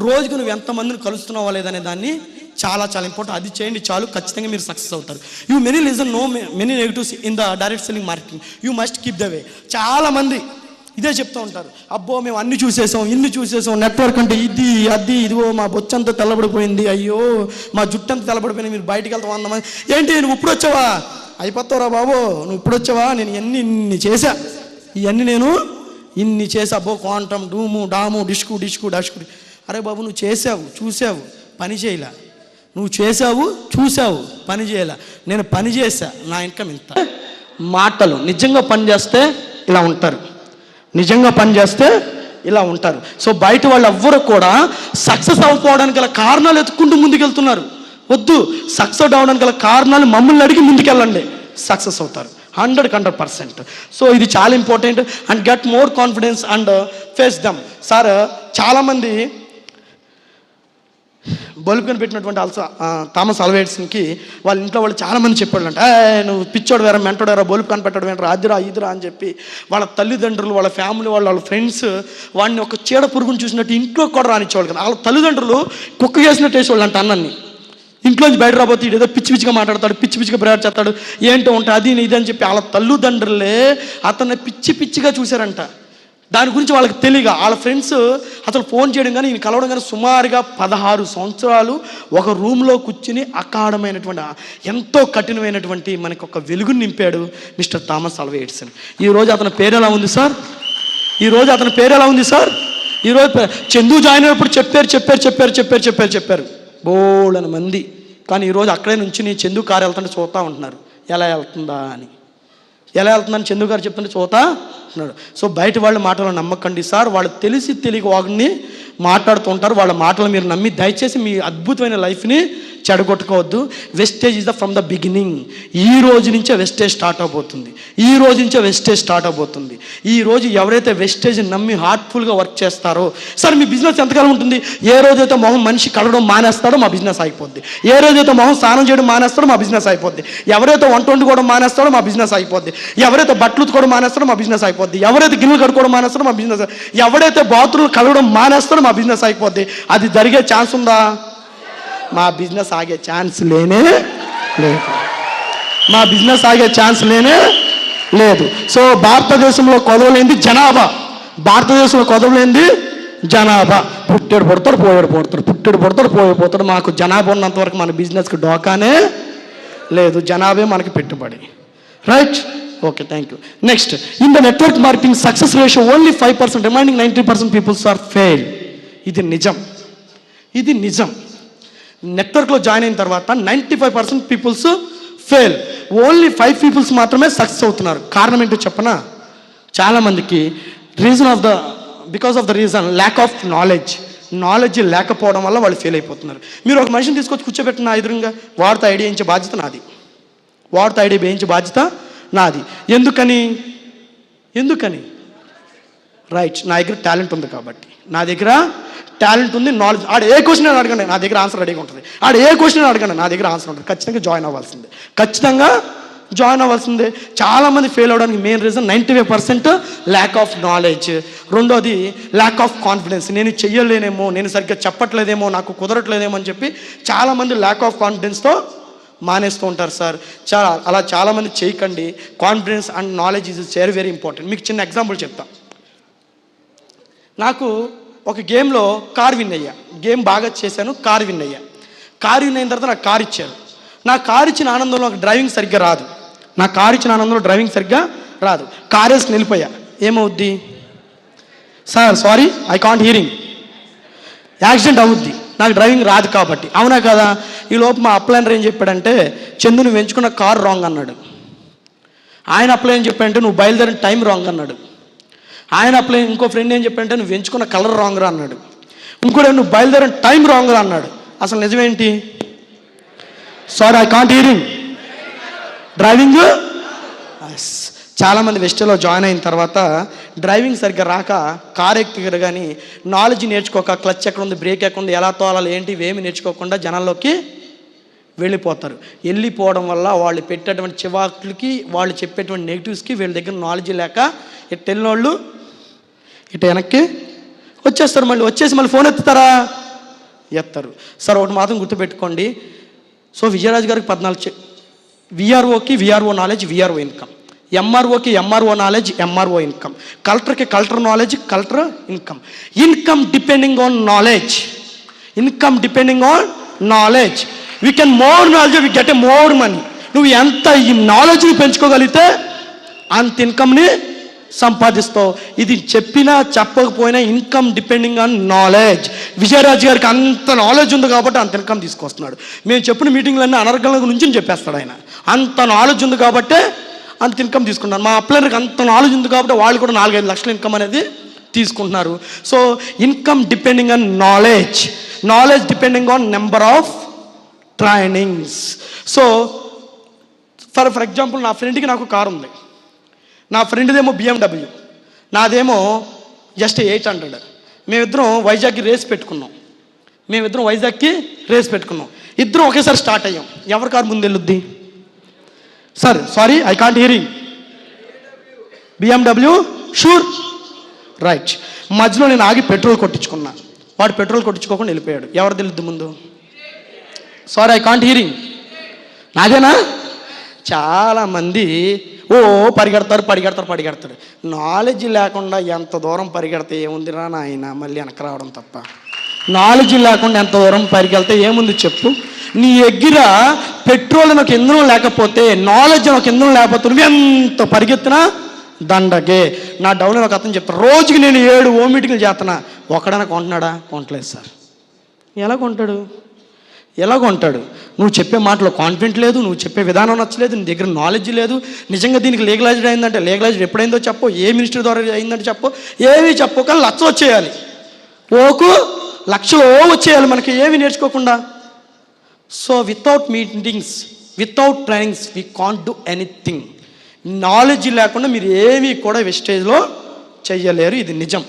రోజుకు నువ్వు ఎంతమందిని కలుస్తున్నావా లేదనే దాన్ని చాలా చాలా ఇంపార్టెంట్. అది చేయండి చాలు, ఖచ్చితంగా మీరు సక్సెస్ అవుతారు. You many listen no many negatives in the direct selling marketing. You must keep the way. చాలామంది ఇదే చెప్తూ ఉంటారు, అబ్బో మేము అన్ని చూసేసాం, ఇన్ని చూసేసాం, నెట్వర్క్ అంటే ఇది అది, ఇదిగో మా బొచ్చంతా తెల్లబడిపోయింది, అయ్యో మా జుట్టు అంతా తెల్లబడిపోయింది, మీరు బయటికి వెళ్తాం 100 మంది. ఏంటి నువ్వు ఇప్పుడు వచ్చావా? అయిపోతావురా బాబు, నువ్వు ఇప్పుడు వచ్చావా? నేను ఇన్ని చేశా, ఇవన్నీ నేను ఇన్ని చేసా, అబ్బో క్వాంటమ్ డూము డాము డిష్కు డిష్కు డష్కు. అరే బాబు నువ్వు చేసావు, చూసావు, పని చేయలే. నువ్వు చేసావు, చూసావు, పని చేయలే. నేను పని చేశా, నా ఇన్కమ్ ఇంత. మాటలు నిజంగా పని చేస్తే ఇలా ఉంటారు, నిజంగా పని చేస్తే ఇలా ఉంటారు. సో బయట వాళ్ళు ఎవ్వరు కూడా సక్సెస్ అవ్వకపోవడానికి గల కారణాలు ఎత్తుకుంటూ ముందుకెళ్తున్నారు. వద్దు, సక్సెస్ అవడానికి గల కారణాలు మమ్మల్ని అడిగి ముందుకెళ్ళండి, సక్సెస్ అవుతారు 100%. సో ఇది చాలా important. And get more confidence and face them. Sir చాలామంది బల్బ్ కనిపెట్టినటువంటి థామస్ ఆల్వా ఎడిసన్కి వాళ్ళ ఇంట్లో వాళ్ళు చాలామంది చెప్పాడు అంట, నువ్వు పిచ్చోడు వేరా, మెంటోడు వేరా, బల్బ్ కనిపెట్టడం వేరా, అదిరా ఇదిరా అని చెప్పి వాళ్ళ తల్లిదండ్రులు, వాళ్ళ ఫ్యామిలీ వాళ్ళ ఫ్రెండ్స్ వాడిని ఒక చీడ పురుగుని చూసినట్టు ఇంట్లో కూడా రానిచ్చేవాళ్ళు కదా. వాళ్ళ తల్లిదండ్రులు కుక్క చేసినట్టు వేసేవాళ్ళు అంట అన్నన్ని. ఇంట్లోంచి బయట రాబోతే ఏదో పిచ్చి పిచ్చిగా మాట్లాడతాడు, పిచ్చి పిచ్చిగా ప్రయాణం చేస్తాడు, ఏంటో ఉంటాయి అది ఇది అని చెప్పి వాళ్ళ తల్లిదండ్రులే అతన్ని పిచ్చి పిచ్చిగా చూశారంట. దాని గురించి వాళ్ళకి తెలియక వాళ్ళ ఫ్రెండ్స్ అసలు ఫోన్ చేయడం కానీ ఈయన కలవడం కానీ సుమారుగా 16 సంవత్సరాలు ఒక రూమ్లో కూర్చుని అకాడమైనటువంటి ఎంతో కఠినమైనటువంటి మనకు ఒక వెలుగుని నింపాడు మిస్టర్ థామస్ ఆల్వా ఎడిసన్. ఈరోజు అతని పేరు ఎలా ఉంది సార్? ఈరోజు అతని పేరు ఎలా ఉంది సార్? ఈరోజు చందు జాయిన్ అయినప్పుడు చెప్పారు బోళ్ళని మంది. కానీ ఈరోజు అక్కడే నుంచి నీ చందు కారు వెళ్తుంటే చూస్తూ ఉంటున్నారు, ఎలా వెళ్తుందా అని. ఎలా వెళ్తుందని చందు గారు చెప్తుంటే చూతా అంటున్నాడు. సో బయట వాళ్ళ మాటలు నమ్మకండి సార్, వాళ్ళు తెలిసి తెలియక వాడిని మాట్లాడుతూ ఉంటారు. వాళ్ళ మాటలు మీరు నమ్మి దయచేసి మీ అద్భుతమైన లైఫ్ని చెడగొట్టుకోవద్దు. Vestige is the from the beginning. ఈ రోజు నుంచే వెస్టేజ్ స్టార్ట్ అవబోతుంది. ఈ రోజు ఎవరైతే వెస్టేజ్ నమ్మి హార్ట్ఫుల్గా వర్క్ చేస్తారో, సార్ మీ బిజినెస్ ఎంతకాలం ఉంటుంది? ఏ రోజైతే మొహం మనిషి కలవడం మానేస్తాడో మా బిజినెస్ అయిపోద్ది. ఏ రోజైతే మొహం స్నానం చేయడం మానేస్తాడో మా బిజినెస్ అయిపోద్ది. ఎవరైతే వంట వండుకోవడం మానేస్తాడో మా బిజినెస్ అయిపోద్ది. ఎవరైతే బట్టలు ఉతుకోవడం మానేస్తాడో మా బిజినెస్ అయిపోద్ది. ఎవరైతే గిన్నెలు కడుక్కోవడం మానేస్తాడో మా బిజినెస్, ఎవరైతే బాత్రూమ్లు కలవడం మానేస్తాడో మా బిజినెస్ అయిపోద్ది. అది జరిగే ఛాన్స్ ఉందా? మా బిజినెస్ ఆగే ఛాన్స్ లేనే లేదు. మా బిజినెస్ ఆగే ఛాన్స్ లేనే లేదు. సో భారతదేశంలో కొదవలేంది జనాభా. భారతదేశంలో కొదవలేంది జనాభా. పుట్టాడు పుడతాడు, పోయాడు పోతాడు, పుట్టాడు పుడతాడు, పోతాడు. మాకు జనాభా ఉన్నంత వరకు మన బిజినెస్కి డోకానే లేదు. జనాభే మనకి పెట్టుబడి. Right? Okay, thank you. Next, in the network marketing success ratio only 5%, remaining 90% peoples are fail. ఇది నిజం. నెట్వర్క్లో జాయిన్ అయిన తర్వాత 95% పీపుల్స్ ఫెయిల్. ఓన్లీ 5 పీపుల్స్ మాత్రమే సక్సెస్ అవుతున్నారు. కారణం ఏంటో చెప్పనా? చాలామందికి because of the reason lack of knowledge లేకపోవడం వల్ల వాళ్ళు ఫెయిల్ అయిపోతున్నారు. మీరు ఒక మనిషిని తీసుకొచ్చి కూర్చోబెట్టిన ఎదురుగా, వాడితో ఐడియా ఇచ్చే బాధ్యత నాది. ఎందుకని? రైట్, నా దగ్గర టాలెంట్ ఉంది కాబట్టి. నా దగ్గర టాలెంట్ ఉంది, నాలెడ్జ్. ఆడ ఏ క్వశ్చన్ అడగండి, నా దగ్గర ఆన్సర్ రెడీగా ఉంటుంది. ఆడ ఏ క్వశ్చన్ అడగండి, నా దగ్గర ఆన్సర్ ఉంటుంది. ఖచ్చితంగా జాయిన్ అవ్వాల్సిందే. చాలామంది ఫెయిల్ అవ్వడానికి main reason 95% lakh of knowledge. రెండోది ల్యాక్ ఆఫ్ కాన్ఫిడెన్స్. నేను చెయ్యలేనేమో, నేను సరిగ్గా చెప్పట్లేదేమో, నాకు కుదరట్లేదేమో అని చెప్పి చాలామంది ల్యాక్ ఆఫ్ కాన్ఫిడెన్స్తో మానేస్తూ ఉంటారు సార్. అలా చాలామంది చేయకండి. Confidence and knowledge is very very important. మీకు చిన్న ఎగ్జాంపుల్ చెప్తా. నాకు ఒక గేమ్లో కార్ విన్ అయ్యా. గేమ్ బాగా చేశాను, కార్ విన్ అయిన తర్వాత నాకు కార్ ఇచ్చారు. నా కార్ ఇచ్చిన ఆనందంలో నాకు డ్రైవింగ్ సరిగ్గా రాదు. కార్ వేసి నిలిపోయా. ఏమవుద్ది sir? Sorry, I can't hearing. Accident అవుద్ది, నాకు డ్రైవింగ్ రాదు కాబట్టి. అవునా కదా? ఈ లోపు మా అప్లైనర్ ఏం చెప్పాడంటే, చందు నువ్వు ఎంచుకున్న కార్ రాంగ్ అన్నాడు. ఆయన అప్లై ఏం చెప్పాడంటే, నువ్వు బయలుదేరిన టైం రాంగ్ అన్నాడు. ఇంకో ఫ్రెండ్ ఏం చెప్పాడంటే, నువ్వు ఎంచుకున్న కలర్ రాంగ్ రా అన్నాడు. ఇంకోటి నువ్వు బయలుదేరిన టైం రాంగ్ రా అన్నాడు. అసలు నిజమేంటి? Sorry, I can't hearing. Driving. చాలామంది వెస్టేజ్లో జాయిన్ అయిన తర్వాత డ్రైవింగ్ సరిగ్గా రాక కార్ ఎక్కిరు కానీ నాలెడ్జ్ నేర్చుకోక, క్లచ్ ఎక్కడ ఉంది, బ్రేక్ ఎక్కడ ఉంది, ఎలా తోలాలి ఏంటి ఇవేమి నేర్చుకోకుండా జనాల్లోకి వెళ్ళిపోవడం వల్ల వాళ్ళు పెట్టేటువంటి చివాకులకి, వాళ్ళు చెప్పేటువంటి నెగిటివ్స్కి వీళ్ళ దగ్గర నాలెడ్జ్ లేక ఇటు వెళ్ళిన వాళ్ళు ఇటు వెనక్కి వచ్చేస్తారు. మళ్ళీ ఫోన్ ఎత్తుతారా? ఎత్తారు. సార్ ఒకటి మాత్రం గుర్తుపెట్టుకోండి. సో విజయరాజు గారికి 14 విఆర్ఓకి విఆర్ఓ నాలెడ్జ్, విఆర్ఓ ఇన్కమ్. ఎంఆర్ఓకి ఎంఆర్ఓ నాలెడ్జ్, ఎంఆర్ఓ ఇన్కమ్. కలెక్టర్కి collector knowledge, collector income. Income depending on knowledge. Income depending on knowledge. We can more knowledge, we get a more money. నువ్వు ఎంత ఈ నాలెడ్జ్ని పెంచుకోగలిగితే అంత ఇన్కమ్ని సంపాదిస్తావు. ఇది చెప్పినా చెప్పకపోయినా income depending on knowledge. Vijayaraju గారికి అంత నాలెడ్జ్ ఉంది కాబట్టి అంత ఇన్కమ్ తీసుకొస్తున్నాడు. మేము చెప్పిన మీటింగ్లన్నీ అనర్గళ నుంచి చెప్పేస్తాడు ఆయన. అంత నాలెడ్జ్ ఉంది కాబట్టే అంత ఇన్కమ్ తీసుకుంటున్నారు. మా అప్లైనర్కి అంత నాలెడ్జ్ ఉంది కాబట్టి వాళ్ళు కూడా 4-5 లక్షల ఇన్కమ్ అనేది తీసుకుంటున్నారు. So income depending on knowledge, knowledge depending on number of trainings. So for example నా ఫ్రెండ్కి నాకు కారు ఉంది. నా ఫ్రెండ్దేమో BMW, నాదేమో జస్ట్ 800. మేమిద్దరం వైజాగ్కి రేస్ పెట్టుకున్నాం. ఇద్దరం ఒకేసారి స్టార్ట్ అయ్యాం. ఎవరి కారు ముందు వెళ్ళొద్ది? Sir sorry, I can't hearing. BMW sure, right. మధ్యలో నేను ఆగి పెట్రోల్ కొట్టించుకున్నా. వాడు పెట్రోల్ కొట్టించుకోకుండా వెళ్ళిపోయాడు. ఎవరు తెలుద్ది ముందు? Sorry, I can't hearing. నాదేనా? చాలామంది పరిగెడతారు. నాలెడ్జ్ లేకుండా ఎంత దూరం పరిగెడితే ఏముందిరా నాయన, మళ్ళీ వెనక రావడం తప్ప. నాలెడ్జ్ లేకుండా ఎంత దూరం పరిగెళ్తే ఏముంది చెప్పు? నీ ఎగ్గిర పెట్రోల్ నాకు ఇంధనం లేకపోతే, నాలెడ్జ్ నాకు ఇంధనం లేకపోతే నువ్వు ఎంత పరిగెత్తినా దండగే. నా డౌన్ ఒక అతను చెప్తాను, రోజుకి నేను 7 ఓ మీటింగ్లు చేస్తున్నా. ఒకడైనా కొంటున్నాడా? కొంటలేదు సార్. ఎలా కొంటాడు? నువ్వు చెప్పే మాటలో కాన్ఫిడెంట్ లేదు, నువ్వు చెప్పే విధానం నచ్చలేదు, నీ దగ్గర నాలెడ్జ్ లేదు. నిజంగా దీనికి లీగలైజ్డ్ అయిందంటే లీగలైజ్డ్ ఎప్పుడైందో చెప్పు, ఏ మినిస్టర్ ద్వారా అయిందంటే చెప్పు, ఏమీ చెప్పు. కానీ లక్షలు వచ్చేయాలి, లక్షలు వచ్చేయాలి మనకి, ఏమి నేర్చుకోకుండా. So without meetings, without trainings we can't do anything. Knowledge లేకుండా మీరు ఏమీ కూడా వెస్టేజ్లో చెయ్యలేరు. ఇది నిజం.